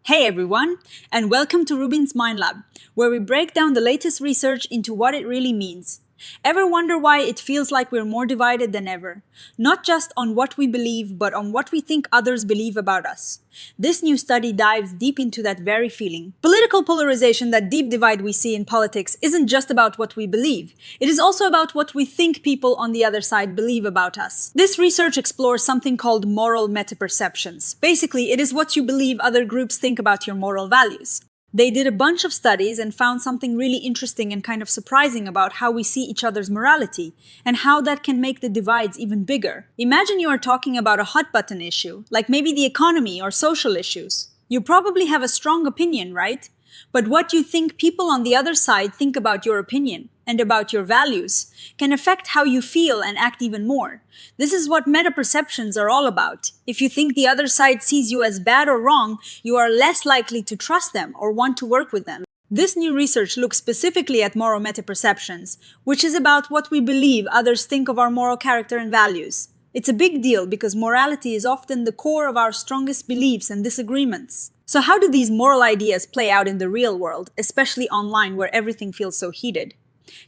Hey everyone, and welcome to RUBIN'S Mind Lab, where we break down the latest research into what it really means. Ever wonder why it feels like we're more divided than ever? Not just on what we believe, but on what we think others believe about us. This new study dives deep into that very feeling. Political polarization, that deep divide we see in politics, isn't just about what we believe. It is also about what we think people on the other side believe about us. This research explores something called moral metaperceptions. Basically, it is what you believe other groups think about your moral values. They did a bunch of studies and found something really interesting and kind of surprising about how we see each other's morality, and how that can make the divides even bigger. Imagine you are talking about a hot button issue, like maybe the economy or social issues. You probably have a strong opinion, right? But what you think people on the other side think about your opinion and about your values can affect how you feel and act even more. This is what metaperceptions are all about. If you think the other side sees you as bad or wrong, you are less likely to trust them or want to work with them. This new research looks specifically at moral metaperceptions, which is about what we believe others think of our moral character and values. It's a big deal because morality is often the core of our strongest beliefs and disagreements. So how do these moral ideas play out in the real world, especially online where everything feels so heated?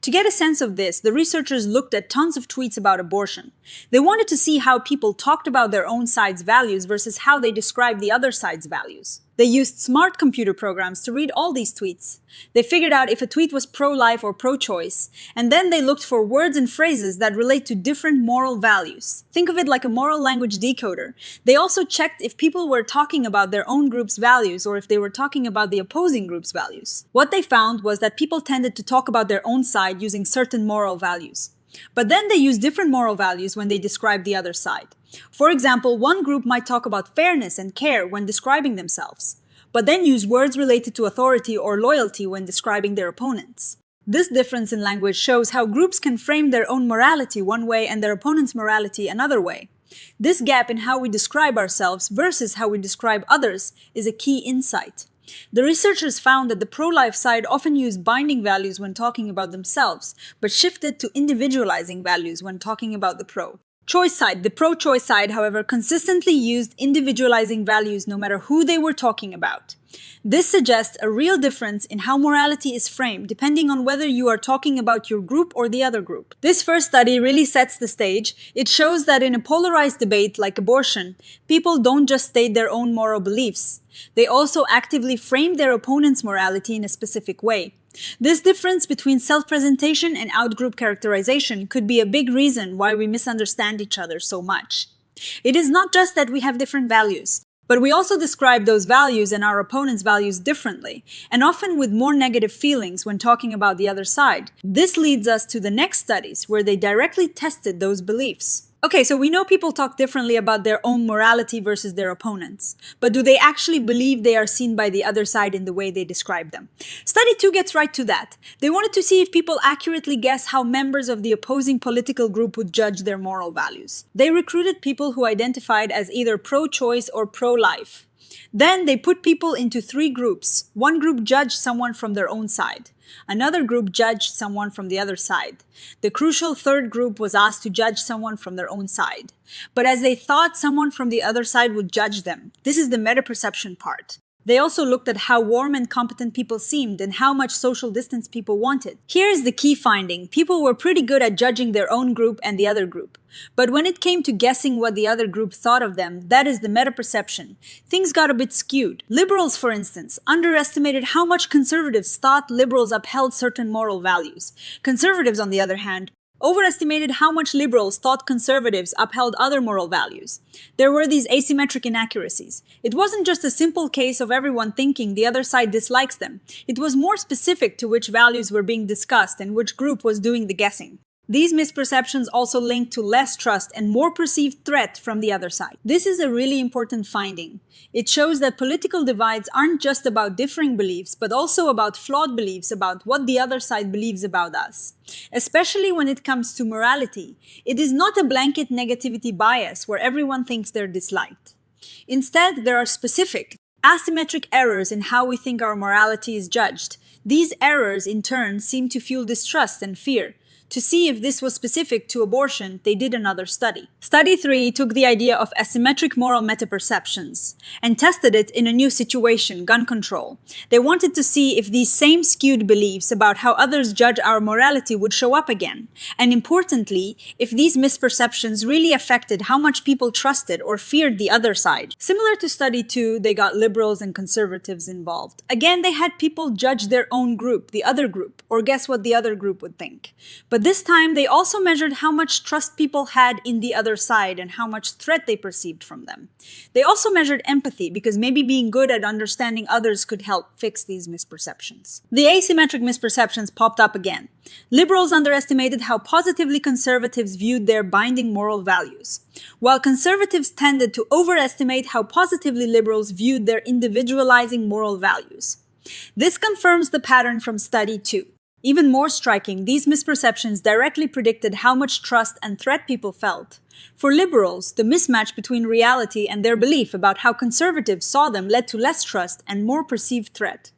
To get a sense of this, the researchers looked at tons of tweets about abortion. They wanted to see how people talked about their own side's values versus how they described the other side's values. They used smart computer programs to read all these tweets. They figured out if a tweet was pro-life or pro-choice, and then they looked for words and phrases that relate to different moral values. Think of it like a moral language decoder. They also checked if people were talking about their own group's values or if they were talking about the opposing group's values. What they found was that people tended to talk about their own side using certain moral values. But then they used different moral values when they described the other side. For example, one group might talk about fairness and care when describing themselves, but then use words related to authority or loyalty when describing their opponents. This difference in language shows how groups can frame their own morality one way and their opponent's morality another way. This gap in how we describe ourselves versus how we describe others is a key insight. The researchers found that the pro-life side often used binding values when talking about themselves, but shifted to individualizing values when talking about the pro-choice side. The pro-choice side, however, consistently used individualizing values no matter who they were talking about. This suggests a real difference in how morality is framed depending on whether you are talking about your group or the other group. This first study really sets the stage. It shows that in a polarized debate like abortion, people don't just state their own moral beliefs. They also actively frame their opponent's morality in a specific way. This difference between self-presentation and out-group characterization could be a big reason why we misunderstand each other so much. It is not just that we have different values, but we also describe those values and our opponent's values differently, and often with more negative feelings when talking about the other side. This leads us to the next studies, where they directly tested those beliefs. Okay, so we know people talk differently about their own morality versus their opponents. But do they actually believe they are seen by the other side in the way they describe them? Study 2 gets right to that. They wanted to see if people accurately guess how members of the opposing political group would judge their moral values. They recruited people who identified as either pro-choice or pro-life. Then they put people into 3 groups. One group judged someone from their own side. Another group judged someone from the other side. The crucial third group was asked to judge someone from their own side. But as they thought someone from the other side would judge them, this is the metaperception part. They also looked at how warm and competent people seemed and how much social distance people wanted. Here is the key finding. People were pretty good at judging their own group and the other group. But when it came to guessing what the other group thought of them, that is the metaperception, things got a bit skewed. Liberals, for instance, underestimated how much conservatives thought liberals upheld certain moral values. Conservatives, on the other hand, overestimated how much liberals thought conservatives upheld other moral values. There were these asymmetric inaccuracies. It wasn't just a simple case of everyone thinking the other side dislikes them. It was more specific to which values were being discussed and which group was doing the guessing. These misperceptions also link to less trust and more perceived threat from the other side. This is a really important finding. It shows that political divides aren't just about differing beliefs, but also about flawed beliefs about what the other side believes about us. Especially when it comes to morality, it is not a blanket negativity bias where everyone thinks they're disliked. Instead, there are specific, asymmetric errors in how we think our morality is judged. These errors, in turn, seem to fuel distrust and fear. To see if this was specific to abortion, they did another study. Study 3 took the idea of asymmetric moral metaperceptions and tested it in a new situation, gun control. They wanted to see if these same skewed beliefs about how others judge our morality would show up again, and importantly, if these misperceptions really affected how much people trusted or feared the other side. Similar to study 2, they got liberals and conservatives involved. Again, they had people judge their own group, the other group, or guess what the other group would think. But this time, they also measured how much trust people had in the other side and how much threat they perceived from them. They also measured empathy, because maybe being good at understanding others could help fix these misperceptions. The asymmetric misperceptions popped up again. Liberals underestimated how positively conservatives viewed their binding moral values, while conservatives tended to overestimate how positively liberals viewed their individualizing moral values. This confirms the pattern from study 2. Even more striking, these misperceptions directly predicted how much trust and threat people felt. For liberals, the mismatch between reality and their belief about how conservatives saw them led to less trust and more perceived threat.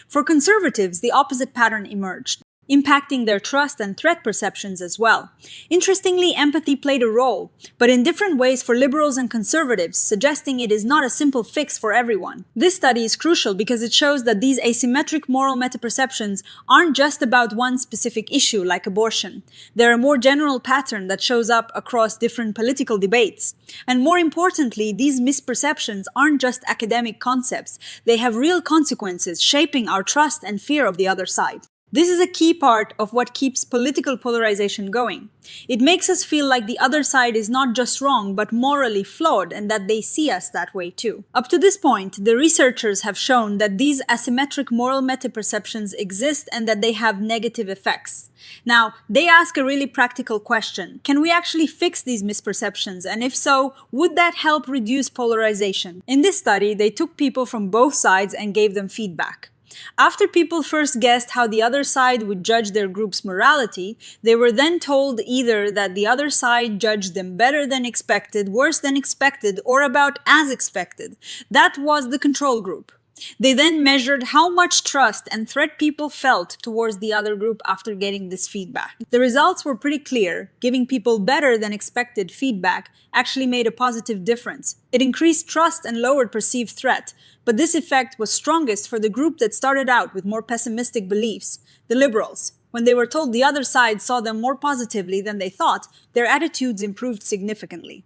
For conservatives, the opposite pattern emerged, impacting their trust and threat perceptions as well. Interestingly, empathy played a role, but in different ways for liberals and conservatives, suggesting it is not a simple fix for everyone. This study is crucial because it shows that these asymmetric moral metaperceptions aren't just about one specific issue like abortion. They're a more general pattern that shows up across different political debates. And more importantly, these misperceptions aren't just academic concepts. They have real consequences, shaping our trust and fear of the other side. This is a key part of what keeps political polarization going. It makes us feel like the other side is not just wrong, but morally flawed, and that they see us that way too. Up to this point, the researchers have shown that these asymmetric moral metaperceptions exist and that they have negative effects. Now, they ask a really practical question. Can we actually fix these misperceptions? And if so, would that help reduce polarization? In this study, they took people from both sides and gave them feedback. After people first guessed how the other side would judge their group's morality, they were then told either that the other side judged them better than expected, worse than expected, or about as expected. That was the control group. They then measured how much trust and threat people felt towards the other group after getting this feedback. The results were pretty clear. Giving people better than expected feedback actually made a positive difference. It increased trust and lowered perceived threat, but this effect was strongest for the group that started out with more pessimistic beliefs, the liberals. When they were told the other side saw them more positively than they thought, their attitudes improved significantly.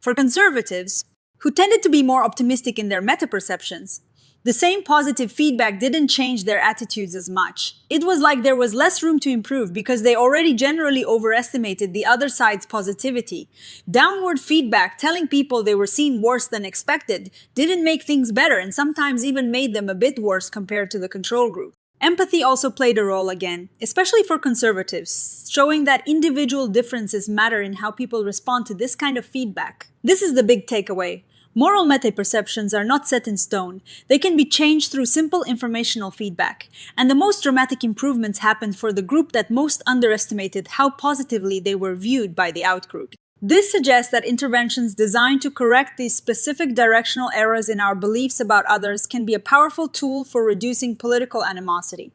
For conservatives, who tended to be more optimistic in their metaperceptions, the same positive feedback didn't change their attitudes as much. It was like there was less room to improve because they already generally overestimated the other side's positivity. Downward feedback telling people they were seen worse than expected didn't make things better and sometimes even made them a bit worse compared to the control group. Empathy also played a role again, especially for conservatives, showing that individual differences matter in how people respond to this kind of feedback. This is the big takeaway. Moral metaperceptions are not set in stone. They can be changed through simple informational feedback. And the most dramatic improvements happened for the group that most underestimated how positively they were viewed by the outgroup. This suggests that interventions designed to correct these specific directional errors in our beliefs about others can be a powerful tool for reducing political animosity.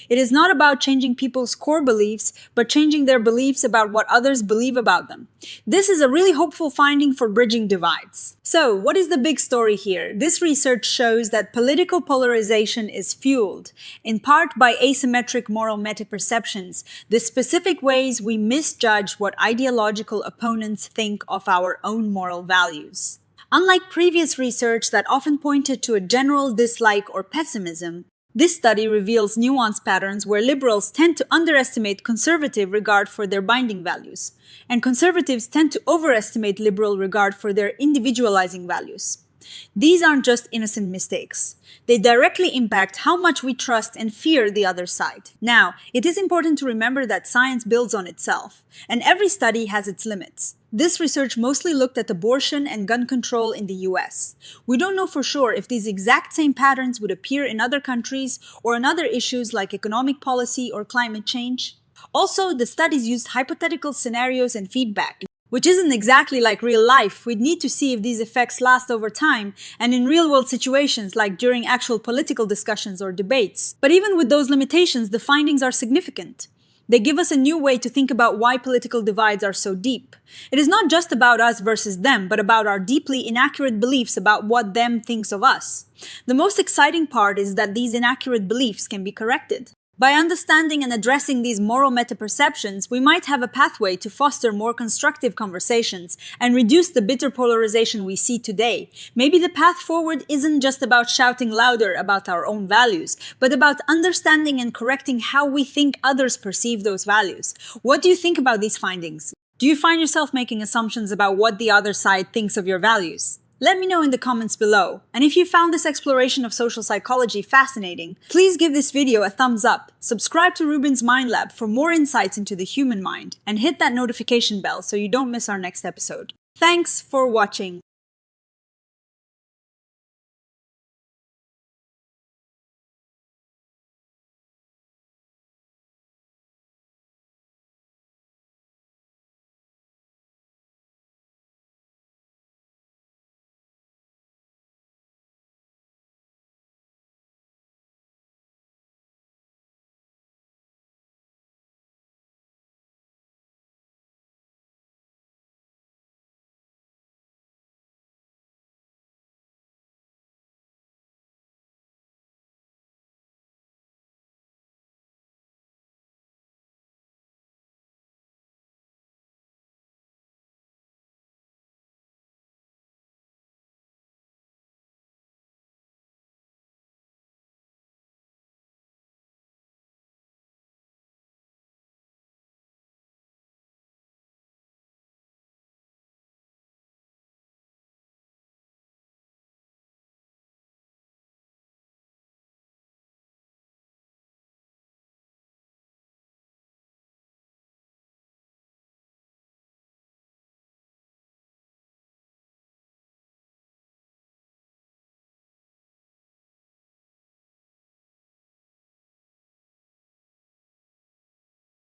It is not about changing people's core beliefs, but changing their beliefs about what others believe about them. This is a really hopeful finding for bridging divides. So, what is the big story here? This research shows that political polarization is fueled, in part by asymmetric moral metaperceptions, the specific ways we misjudge what ideological opponents think of our own moral values. Unlike previous research that often pointed to a general dislike or pessimism, this study reveals nuanced patterns where liberals tend to underestimate conservative regard for their binding values, and conservatives tend to overestimate liberal regard for their individualizing values. These aren't just innocent mistakes. They directly impact how much we trust and fear the other side. Now, it is important to remember that science builds on itself, and every study has its limits. This research mostly looked at abortion and gun control in the US. We don't know for sure if these exact same patterns would appear in other countries or in other issues like economic policy or climate change. Also, the studies used hypothetical scenarios and feedback, which isn't exactly like real life. We'd need to see if these effects last over time and in real-world situations like during actual political discussions or debates. But even with those limitations, the findings are significant. They give us a new way to think about why political divides are so deep. It is not just about us versus them, but about our deeply inaccurate beliefs about what them thinks of us. The most exciting part is that these inaccurate beliefs can be corrected. By understanding and addressing these moral metaperceptions, we might have a pathway to foster more constructive conversations and reduce the bitter polarization we see today. Maybe the path forward isn't just about shouting louder about our own values, but about understanding and correcting how we think others perceive those values. What do you think about these findings? Do you find yourself making assumptions about what the other side thinks of your values? Let me know in the comments below. And if you found this exploration of social psychology fascinating, please give this video a thumbs up, subscribe to RUBIN'S Mind Lab for more insights into the human mind, and hit that notification bell so you don't miss our next episode. Thanks for watching.